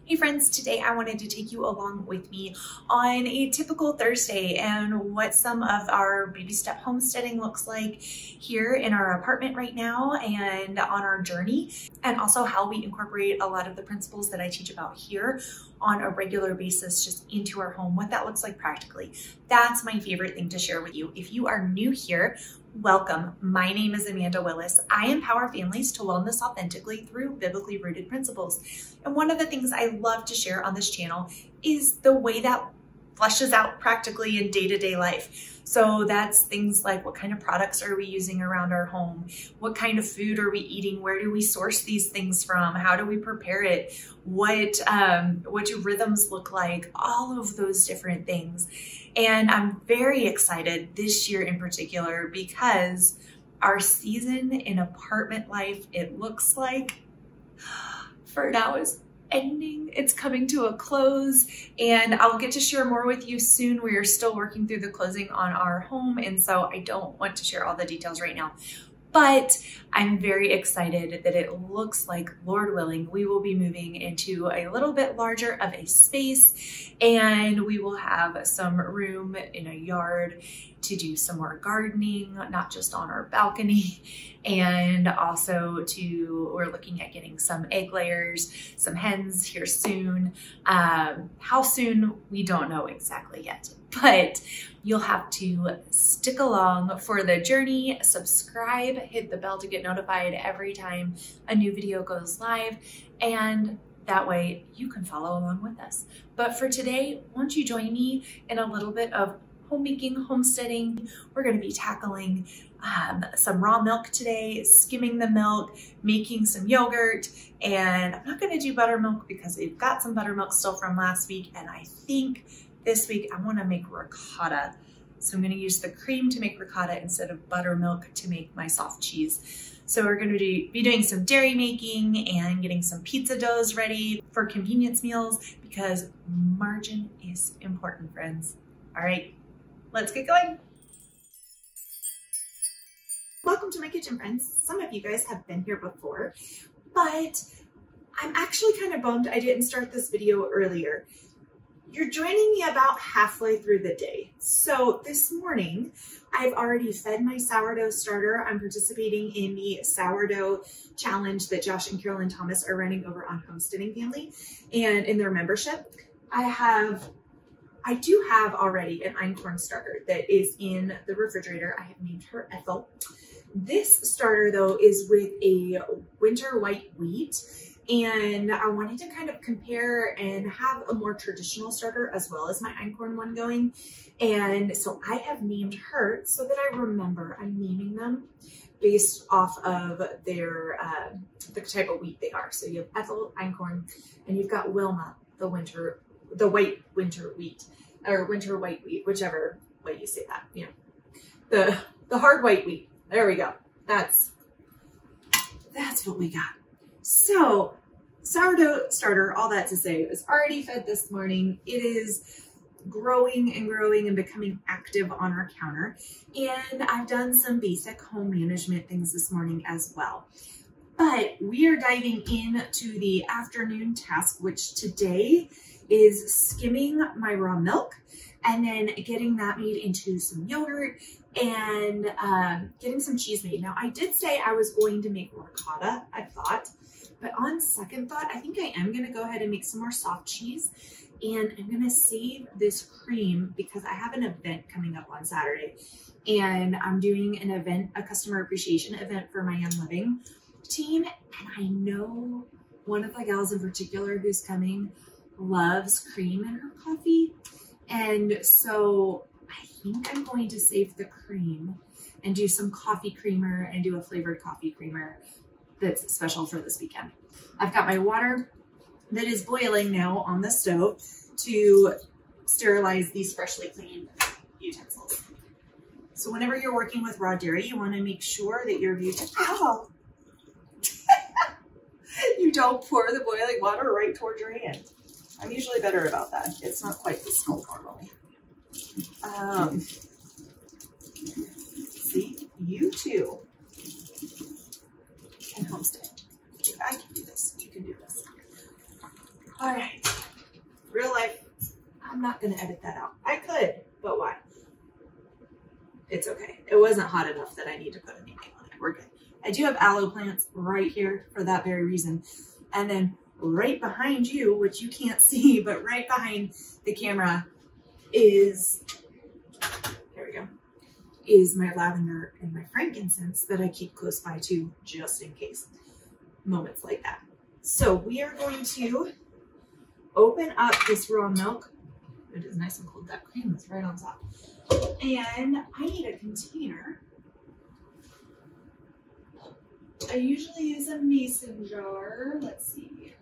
Hey friends, today I wanted to take you along with me on a typical Thursday and what some of our baby step homesteading looks like here in our apartment right now and on our journey, and also how we incorporate a lot of the principles that I teach about here on a regular basis just into our home, what that looks like practically. That's my favorite thing to share with you. If you are new here, welcome. My name is Amanda Willis. I empower families to wellness authentically through biblically rooted principles. And one of the things I love to share on this channel is the way that fleshes out practically in day-to-day life. So that's things like, what kind of products are we using around our home? What kind of food are we eating? Where do we source these things from? How do we prepare it? What do rhythms look like? All of those different things. And I'm very excited this year in particular because our season in apartment life, it looks like for now is ending. It's coming to a close, and I'll get to share more with you soon. We are still working through the closing on our home, and so I don't want to share all the details right now. But I'm very excited that it looks like, Lord willing, we will be moving into a little bit larger of a space, and we will have some room in a yard to do some more gardening, not just on our balcony. And also we're looking at getting some egg layers, some hens here soon. How soon, we don't know exactly yet, but you'll have to stick along for the journey, subscribe, hit the bell to get notified every time a new video goes live, and that way you can follow along with us. But for today, won't you join me in a little bit of homemaking, homesteading? We're going to be tackling some raw milk today, skimming the milk, making some yogurt, and I'm not going to do buttermilk because we've got some buttermilk still from last week, and I think this week I want to make ricotta. So I'm going to use the cream to make ricotta instead of buttermilk to make my soft cheese. So we're going to be doing some dairy making and getting some pizza doughs ready for convenience meals because margin is important, friends. All right, let's get going. Welcome to my kitchen, friends. Some of you guys have been here before, but I'm actually kind of bummed I didn't start this video earlier. You're joining me about halfway through the day. So this morning, I've already fed my sourdough starter. I'm participating in the sourdough challenge that Josh and Carolyn Thomas are running over on Homesteading Family and in their membership. I do have already an einkorn starter that is in the refrigerator. I have named her Ethel. This starter though is with a winter white wheat, and I wanted to kind of compare and have a more traditional starter as well as my einkorn one going. And so I have named her so that I remember I'm naming them based off of their the type of wheat they are. So you have Ethel, einkorn, and you've got Wilma, the white winter wheat, or winter white wheat, whichever way you say that, you know, the hard white wheat. There we go. That's what we got. So sourdough starter, all that to say, it was already fed this morning. It is growing and growing and becoming active on our counter. And I've done some basic home management things this morning as well. But we are diving into the afternoon task, which today is skimming my raw milk and then getting that made into some yogurt and getting some cheese made. Now, I did say I was going to make ricotta, I thought, but on second thought, I think I am going to go ahead and make some more soft cheese, and I'm going to save this cream because I have an event coming up on Saturday, and I'm doing an event, a customer appreciation event for my Young Living team, and I know one of the gals in particular who's coming loves cream in her coffee, and so I think I'm going to save the cream and do some coffee creamer and do a flavored coffee creamer that's special for this weekend. I've got my water that is boiling now on the stove to sterilize these freshly cleaned utensils. So whenever you're working with raw dairy, you want to make sure that your utensils, you don't pour the boiling water right towards your hand. I'm usually better about that. It's not quite this small normally. See, you too can homestead. I can do this. You can do this. All right, real life, I'm not gonna edit that out. I could, but why? It's okay. It wasn't hot enough that I need to put anything on it. We're good. I do have aloe plants right here for that very reason. And then right behind you, which you can't see, but right behind the camera is, there we go, is my lavender and my frankincense that I keep close by too, just in case moments like that. So we are going to open up this raw milk. It is nice and cold. That cream is right on top. And I need a container. I usually use a mason jar. Let's see.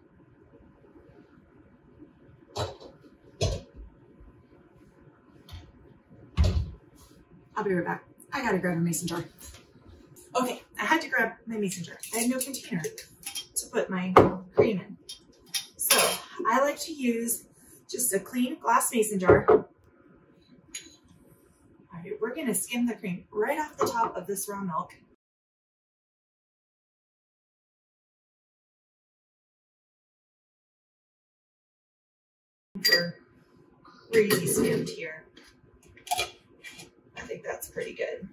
I'll be right back. I gotta grab a mason jar. Okay, I had to grab my mason jar. I had no container to put my cream in. So I like to use just a clean glass mason jar. All right, we're gonna skim the cream right off the top of this raw milk. We're crazy skimmed here. I think that's pretty good.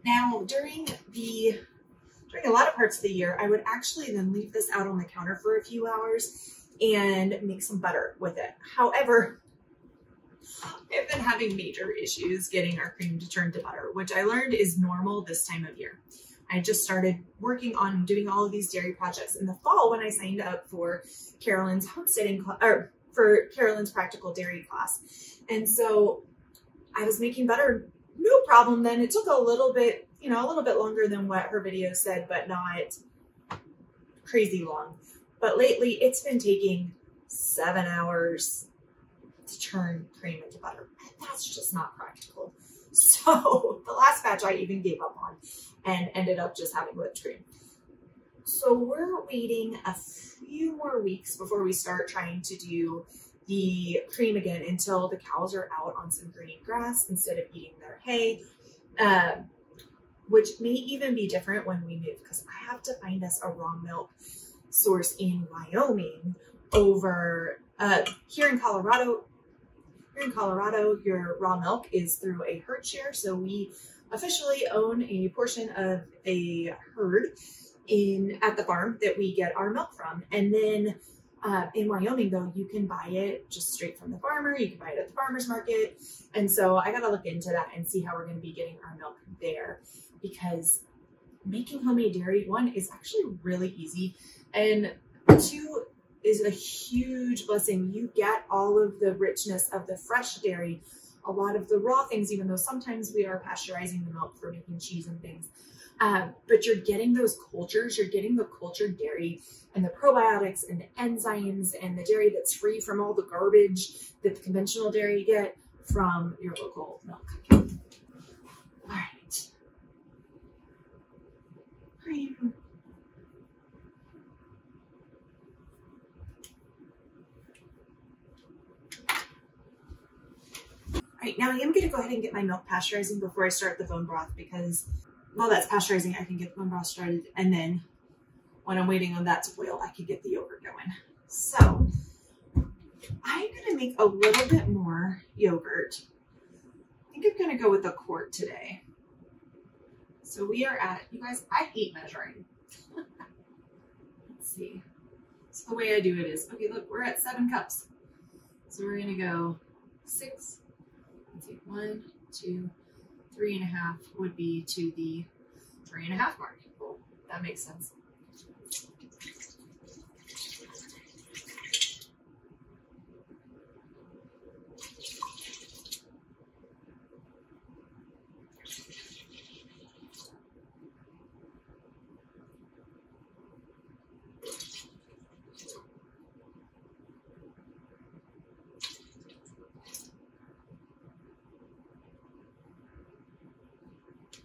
Now, during a lot of parts of the year, I would actually then leave this out on the counter for a few hours and make some butter with it. However, I've been having major issues getting our cream to turn to butter, which I learned is normal this time of year. I just started working on doing all of these dairy projects in the fall when I signed up for Carolyn's homesteading or for Carolyn's practical dairy class. And so I was making butter, no problem then. It took a little bit, a little bit longer than what her video said, but not crazy long. But lately it's been taking 7 hours to turn cream into butter. That's just not practical. So the last batch I even gave up on and ended up just having whipped cream. So we're waiting a few more weeks before we start trying to do the cream again until the cows are out on some green grass instead of eating their hay, which may even be different when we move because I have to find us a raw milk source in Wyoming over here in Colorado. Here in Colorado, your raw milk is through a herd share. So we officially own a portion of a herd at the farm that we get our milk from. And then in Wyoming, though, you can buy it just straight from the farmer. You can buy it at the farmer's market. And so I got to look into that and see how we're going to be getting our milk there, because making homemade dairy, one, is actually really easy, and two, is a huge blessing. You get all of the richness of the fresh dairy, a lot of the raw things, even though sometimes we are pasteurizing the milk for making cheese and things. But you're getting those cultures, you're getting the cultured dairy and the probiotics and the enzymes and the dairy that's free from all the garbage that the conventional dairy get from your local milk. All right. Cream. All right, now I am going to go ahead and get my milk pasteurizing before I start the bone broth, because while that's pasteurizing, I can get the bone broth started, and then when I'm waiting on that to boil, I can get the yogurt going. So I'm going to make a little bit more yogurt. I think I'm going to go with a quart today. So we are at, you guys, I hate measuring. Let's see. So the way I do it is, okay, look, we're at 7 cups. So we're going to go 6. Let's see, 1, 2, 3.5 would be to the 3.5 mark. Cool. That makes sense.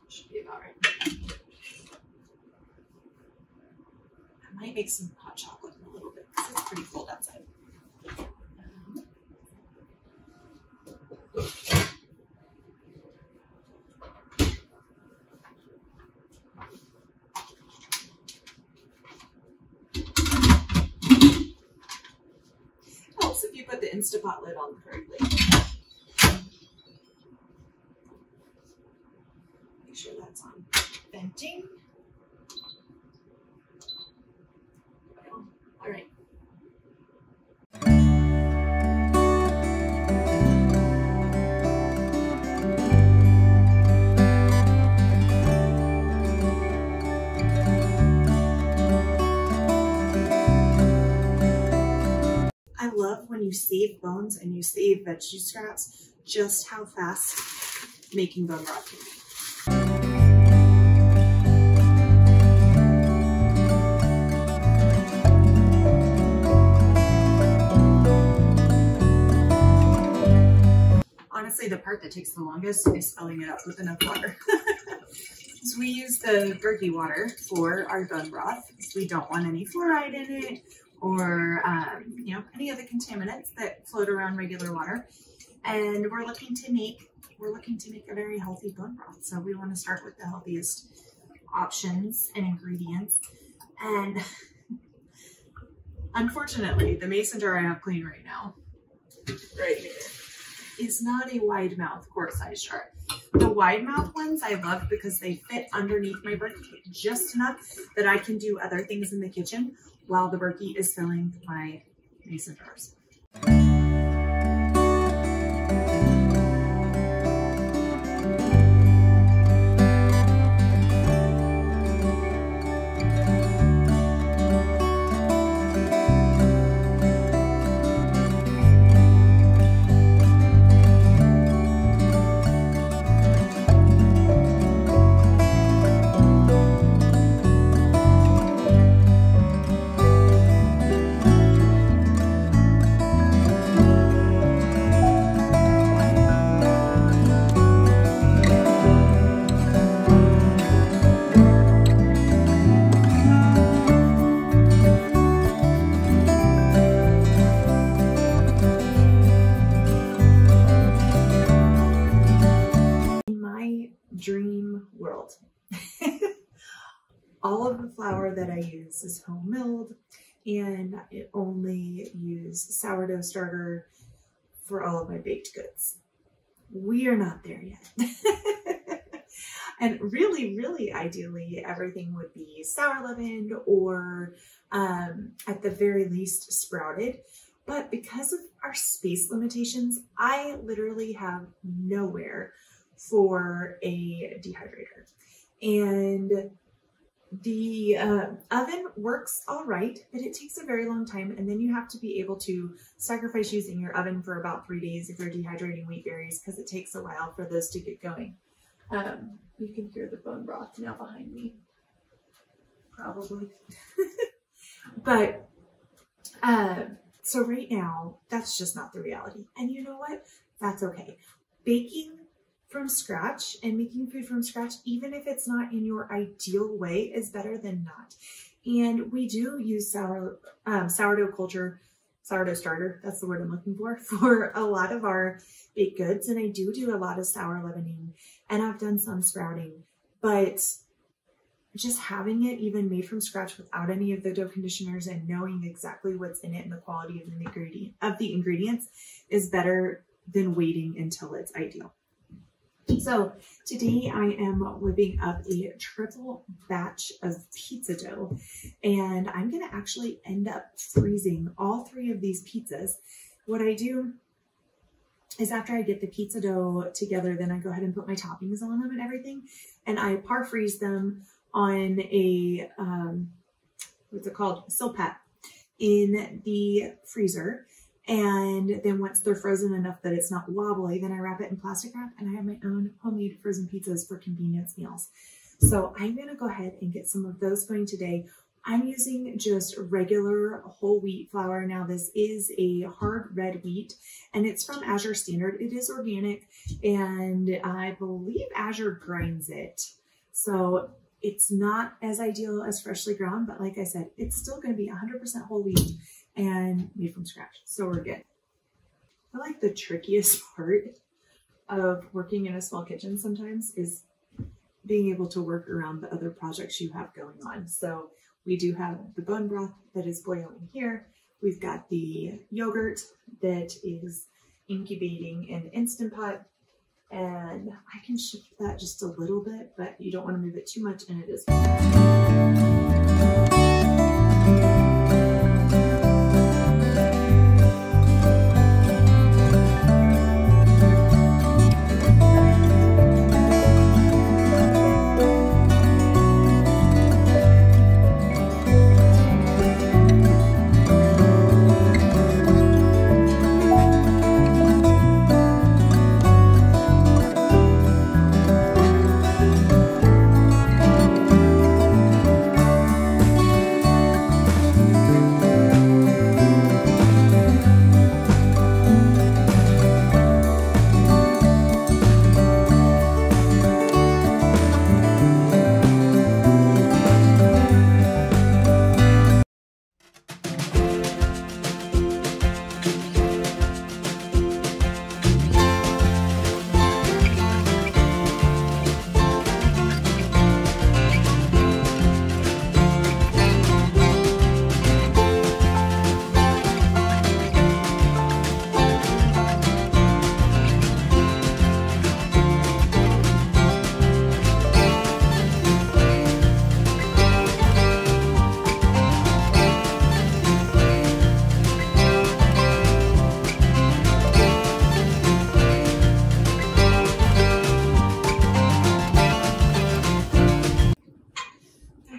Should be about right. I might make some hot chocolate in a little bit because it's pretty cold outside. Instapot lid on correctly. Make sure that's on venting. All right. I love when you save bones and you save veggie scraps, just how fast making bone broth can be. Honestly, the part that takes the longest is filling it up with enough water. So we use the gurky water for our bone broth. We don't want any fluoride in it, or you know, any of the contaminants that float around regular water. And we're looking to make a very healthy bone broth. So we want to start with the healthiest options and ingredients. And unfortunately, the mason jar I have clean right now, right here, is not a wide mouth quart size jar. The wide mouth ones I love because they fit underneath my Berkey just enough that I can do other things in the kitchen while the Berkey is filling my mason jars. Dream world. All of the flour that I use is home milled, and I only use sourdough starter for all of my baked goods. We are not there yet. And really, really ideally, everything would be sour leavened or at the very least sprouted. But because of our space limitations, I literally have nowhere for a dehydrator. And the oven works all right, but it takes a very long time. And then you have to be able to sacrifice using your oven for about 3 days if you're dehydrating wheat berries, because it takes a while for those to get going. You can hear the bone broth now behind me, probably. But so right now, that's just not the reality. And you know what? That's okay. Baking from scratch and making food from scratch, even if it's not in your ideal way, is better than not. And we do use sourdough culture, sourdough starter, that's the word I'm looking for a lot of our baked goods. And I do a lot of sour leavening, and I've done some sprouting, but just having it even made from scratch without any of the dough conditioners and knowing exactly what's in it and the quality of the ingredients is better than waiting until it's ideal. So today I am whipping up a triple batch of pizza dough, and I'm going to actually end up freezing all 3 of these pizzas. What I do is after I get the pizza dough together, then I go ahead and put my toppings on them and everything, and I par freeze them on a, what's it called? Silpat in the freezer. And then once they're frozen enough that it's not wobbly, then I wrap it in plastic wrap, and I have my own homemade frozen pizzas for convenience meals. So I'm going to go ahead and get some of those going today. I'm using just regular whole wheat flour. Now this is a hard red wheat, and it's from Azure Standard. It is organic, and I believe Azure grinds it. So it's not as ideal as freshly ground, but like I said, it's still going to be 100% whole wheat and made from scratch. So we're good. I like the trickiest part of working in a small kitchen sometimes is being able to work around the other projects you have going on. So we do have the bone broth that is boiling here. We've got the yogurt that is incubating in the Instant Pot, and I can shift that just a little bit, but you don't want to move it too much, and it is.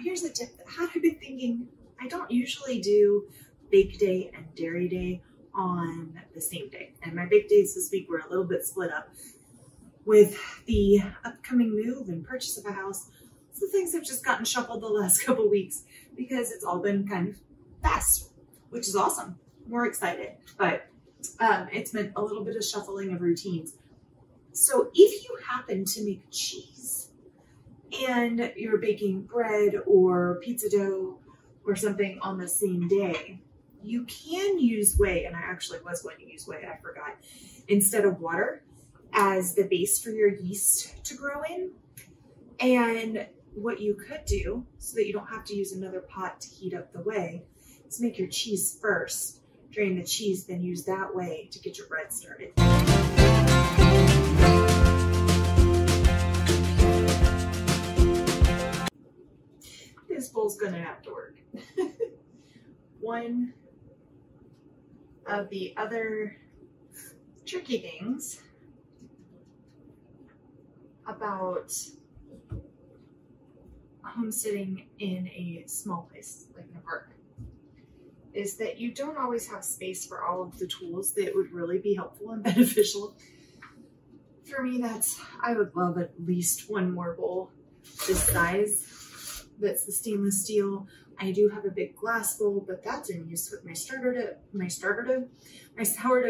Here's a tip that I've been thinking. I don't usually do bake day and dairy day on the same day. And my bake days this week were a little bit split up with the upcoming move and purchase of a house. So things have just gotten shuffled the last couple weeks because it's all been kind of fast, which is awesome. More excited, but it's meant a little bit of shuffling of routines. So if you happen to make cheese and you're baking bread or pizza dough or something on the same day, you can use whey, and I actually was going to use whey, I forgot, instead of water as the base for your yeast to grow in. And what you could do, so that you don't have to use another pot to heat up the whey, is make your cheese first, drain the cheese, then use that whey to get your bread started. This bowl's gonna have to work. One of the other tricky things about homesteading in a small place like an apartment is that you don't always have space for all of the tools that would really be helpful and beneficial. For me, I would love at least one more bowl this size. That's the stainless steel. I do have a big glass bowl, but that's in use with my sourdough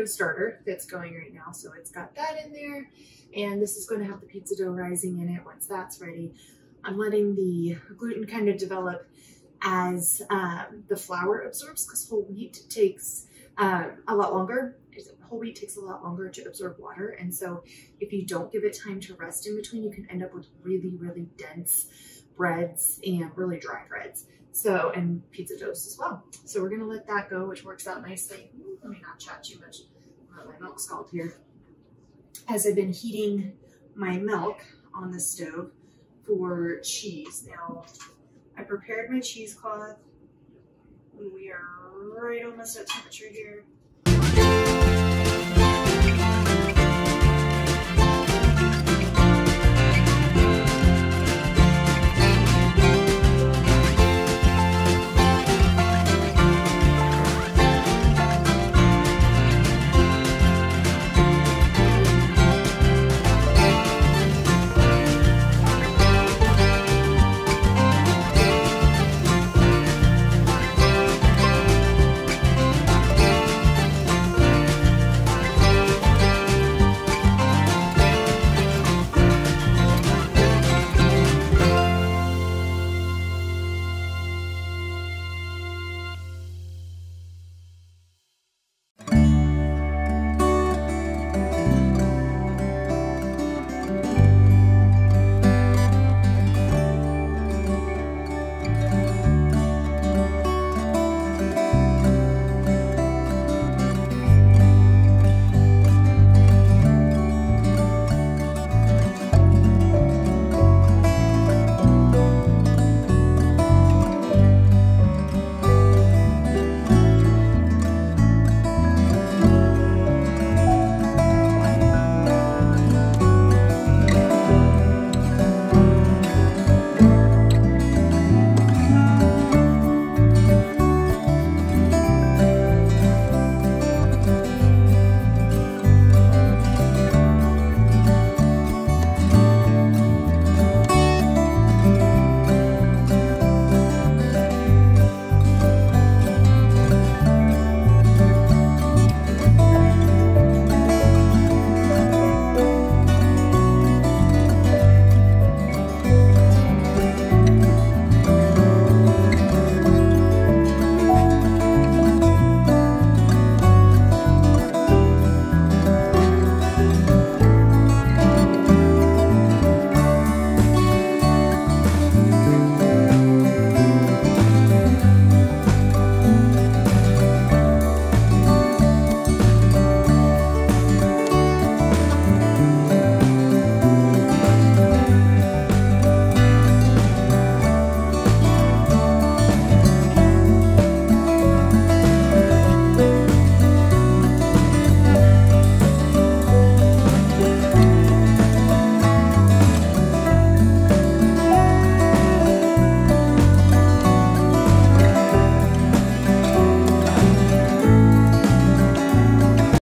starter that's going right now. So it's got that in there, and this is going to have the pizza dough rising in it once that's ready. I'm letting the gluten kind of develop as the flour absorbs, because whole wheat takes a lot longer. Whole wheat takes a lot longer to absorb water, and so if you don't give it time to rest in between, you can end up with really, really dense breads and really dry breads. So, and pizza doughs as well. So we're gonna let that go, which works out nicely. Let me not chat too much. My milk scald here. As I've been heating my milk on the stove for cheese. Now, I prepared my cheesecloth. We are right almost at temperature here.